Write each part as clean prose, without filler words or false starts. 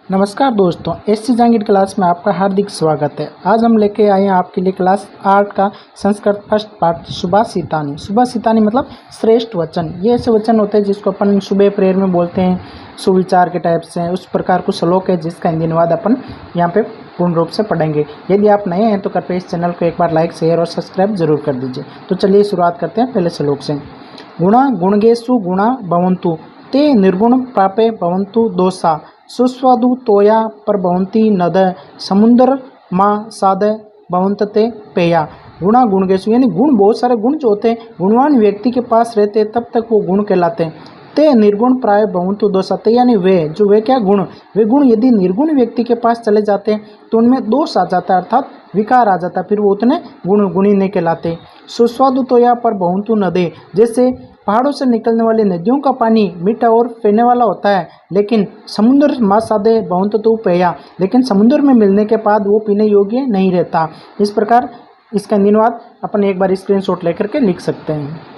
नमस्कार दोस्तों, SC Jahangir class में आपका हार्दिक स्वागत है। आज हम लेके आए हैं आपके लिए क्लास 8 का संस्कृत फर्स्ट पार्ट सुभाषितानी। सुभाषितानी मतलब श्रेष्ठ वचन। ये ऐसे वचन होते हैं जिसको अपन सुबह प्रेयर में बोलते हैं, सुविचार के टाइप से। उस प्रकार को श्लोक है जिसका हिंदी अनुवाद अपन यहाँ पे पूर्ण रूप से पढ़ेंगे। यदि आप नए हैं तो कृपया इस चैनल को एक बार लाइक, शेयर और सब्सक्राइब जरूर कर दीजिए। तो चलिए शुरुआत करते हैं पहले श्लोक से। गुणा गुणगेषु गुणा भवन्तु ते निर्गुण प्रापे भवन्तु दोषा सुस्वादु तोया पर भवंती नद समुद्र माँ साद भवंतते पेया। गुणा गुणगेशु यानी गुण, बहुत सारे गुण जो होते हैं गुणवान व्यक्ति के पास रहते हैं तब तक वो गुण कहलाते हैं। ते निर्गुण प्राय भवंतु दोषाते यानी वे क्या गुण, वे गुण यदि निर्गुण व्यक्ति के पास चले जाते हैं तो उनमें दोष आ जाता है, अर्थात विकार आ जाता है, फिर वो उतने गुणी नहीं कहलाते। सुस्वादु तोया पर भवंतु नदे, जैसे पहाड़ों से निकलने वाली नदियों का पानी मीठा और पीने वाला होता है, लेकिन समुद्र मासादे भवंत तो पेया, लेकिन समुद्र में मिलने के बाद वो पीने योग्य नहीं रहता। इस प्रकार इसका अनुवाद अपन एक बार स्क्रीनशॉट लेकर के लिख सकते हैं।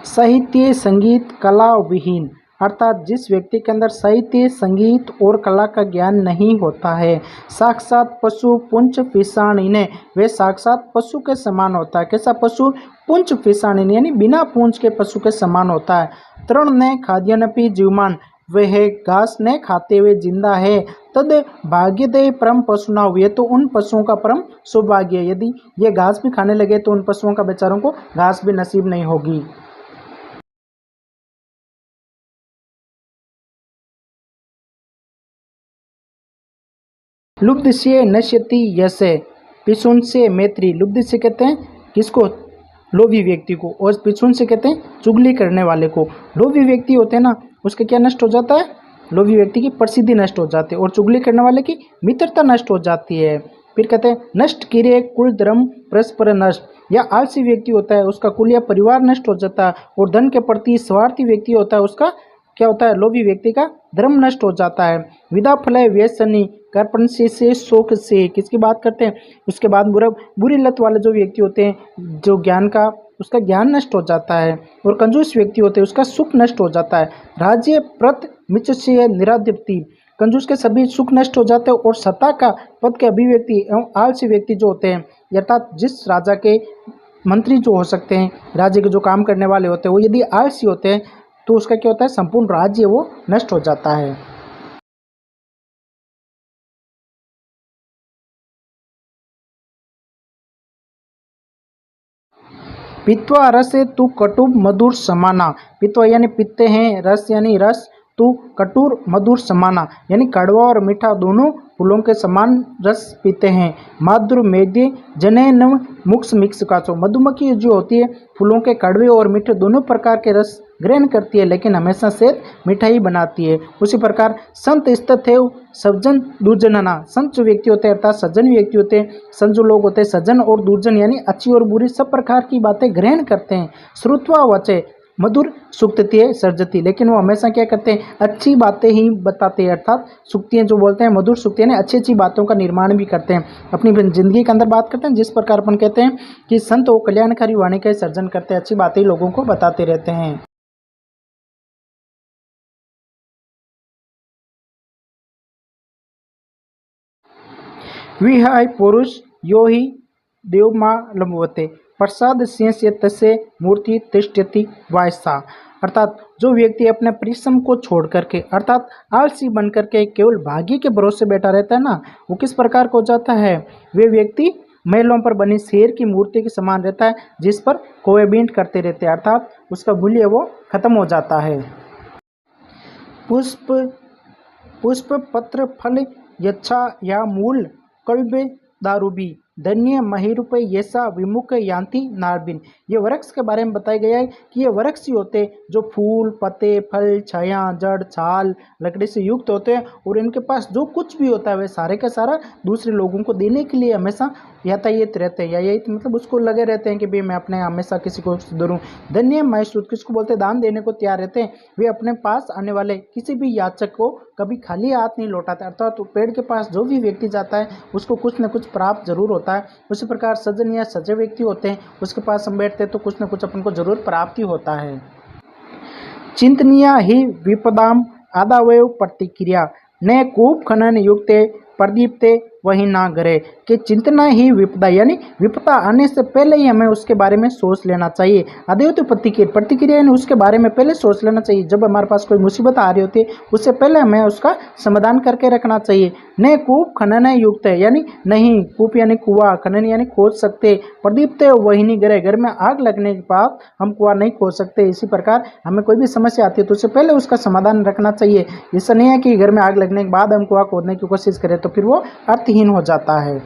साहित्य संगीत कला विहीन, अर्थात जिस व्यक्ति के अंदर साहित्य संगीत और कला का ज्ञान नहीं होता है, साक्षात पशु पुंज पिसाणिने, वे साक्षात पशु के समान होता है। कैसा पशु? पुंज पिसाणिने यानी बिना पूंछ के पशु के समान होता है। तृण ने खाद्यनपि जीवमान, वह घास ने खाते हुए जिंदा है। तद भाग्यदे परम पशु ना हुए, तो उन पशुओं का परम सौभाग्य है। यदि ये घास भी खाने लगे तो उन पशुओं का बेचारों को घास भी नसीब नहीं होगी। लुब्धस्य नश्यति यसे पिशुन मैत्री। लुब्ध से कहते हैं किसको? लोभी व्यक्ति को। और पिशुन से कहते हैं चुगली करने वाले को। लोभी व्यक्ति होते हैं ना, उसका क्या नष्ट हो जाता है? लोभी व्यक्ति की प्रसिद्धि नष्ट हो जाती है और चुगली करने वाले की मित्रता नष्ट हो जाती है। फिर कहते हैं नष्ट किरे कुल धर्म परस्पर नष्ट, या आलसी व्यक्ति होता है उसका कुल या परिवार नष्ट हो जाता है। और धन के प्रति स्वार्थी व्यक्ति होता है उसका क्या होता है? लोभी व्यक्ति का धर्म नष्ट हो जाता है। विदा फल व्यसनी कर्पण से शोक से, किसकी बात करते हैं? उसके बाद बुरी लत वाले जो व्यक्ति होते हैं, जो ज्ञान का उसका ज्ञान नष्ट हो जाता है। और कंजूस व्यक्ति होते हैं उसका सुख नष्ट हो जाता है। राज्य प्रत मिचस्य निराधिपति, कंजूस के सभी सुख नष्ट हो जाते हैं। और सत्ता का पद के अभिव्यक्ति एवं आलसी व्यक्ति जो होते हैं, अर्थात जिस राजा के मंत्री जो हो सकते हैं, राज्य के जो काम करने वाले होते हैं, वो यदि आलसी होते हैं तो उसका क्या होता है? संपूर्ण राज्य वो नष्ट हो जाता है। पित्वा रस तु कटुब मधुर समाना, पित्वा यानी पीते हैं, रस यानी रस, तु कटुर मधुर समाना यानी कड़वा और मीठा दोनों फूलों के समान रस पीते हैं। माधुर मेद्य जने नव मुक्स मिक्स काचो, मधुमक्खी जो होती है फूलों के कड़वे और मीठे दोनों प्रकार के रस ग्रहण करती है, लेकिन हमेशा से मीठा ही बनाती है। उसी प्रकार संत स्थित सज्जन दुर्जनना, संत जो व्यक्ति होते हैं अर्थात सज्जन व्यक्ति होते हैं, संत जो लोग होते हैं सज्जन और दुर्जन यानी अच्छी और बुरी सब प्रकार की बातें ग्रहण करते हैं। श्रुत्वा वचे मधुर सुक्तिय सर्जती, लेकिन वो हमेशा क्या करते हैं? अच्छी बातें ही बताते हैं, अर्थात सुक्तियाँ जो बोलते हैं मधुर सुक्तियाँ अच्छी अच्छी बातों का निर्माण भी करते हैं, अपनी जिंदगी के अंदर बात करते हैं। जिस प्रकार अपन कहते हैं कि संत वो कल्याणकारी वाणी का सर्जन करते हैं, अच्छी बातें लोगों को बताते रहते हैं। विहाय पुरुष यो ही देवमा लंबवते प्रसाद से तसे मूर्ति तिष्ठति वायसा, अर्थात जो व्यक्ति अपने परिश्रम को छोड़ करके अर्थात आलसी बन करके केवल भाग्य के भरोसे बैठा रहता है ना, वो किस प्रकार को हो जाता है? वे व्यक्ति महलों पर बनी शेर की मूर्ति के समान रहता है, जिस पर कोएबिंट करते रहते हैं, अर्थात उसका मूल्य वो खत्म हो जाता है। पुष्प पुष्प पत्र फल यच्छा या मूल कल्बे दारूबी धन्य महिरूप ऐसा विमुख यान्ति नारबिन। ये वृक्ष के बारे में बताया गया है कि ये वृक्ष ही होते हैं जो फूल पत्ते फल छाया जड़ छाल लकड़ी से युक्त होते हैं, और इनके पास जो कुछ भी होता है वे सारे का सारा दूसरे लोगों को देने के लिए हमेशा यातायात रहते हैं, या मतलब उसको लगे रहते हैं कि भाई मैं अपने हमेशा किसी को दूरूँ। धन्य महसूद किसको बोलते हैं? दान देने को तैयार रहते हैं। वे अपने पास आने वाले किसी भी याचक को कभी खाली हाथ नहीं लौटाते, अर्थात तो पेड़ के पास जो भी व्यक्ति जाता है उसको कुछ न कुछ प्राप्त जरूर होता है। होता है, उसी प्रकार सज्जन या सच्चे व्यक्ति होते हैं, उसके पास हम बैठते हैं तो कुछ न कुछ अपन को जरूर प्राप्ति होता है। चिंतनीय ही विपदाम आदावयव प्रतिक्रिया न कूप खनन युक्ते प्रदीप्ते वही ना करे कि चिंतना ही विपदा यानी विपदा आने से पहले ही हमें उसके बारे में सोच लेना चाहिए। अदेवत प्रतिक्रिया यानी उसके बारे में पहले सोच लेना चाहिए। जब हमारे पास कोई मुसीबत आ रही होती है उससे पहले हमें उसका समाधान करके रखना चाहिए। न कूप खनन युक्त है यानी नहीं, कूप यानी कुआं, खनन यानी खोज सकते, प्रदीप्ते वही नहीं गरे, घर में आग लगने के बाद हम कुआं नहीं खोज सकते। इसी प्रकार हमें कोई भी समस्या आती है तो उससे पहले उसका समाधान रखना चाहिए। ऐसा नहीं है कि घर में आग लगने के बाद हम कुआं खोदने की कोशिश करें तो फिर वो अर्थहीन हो जाता है।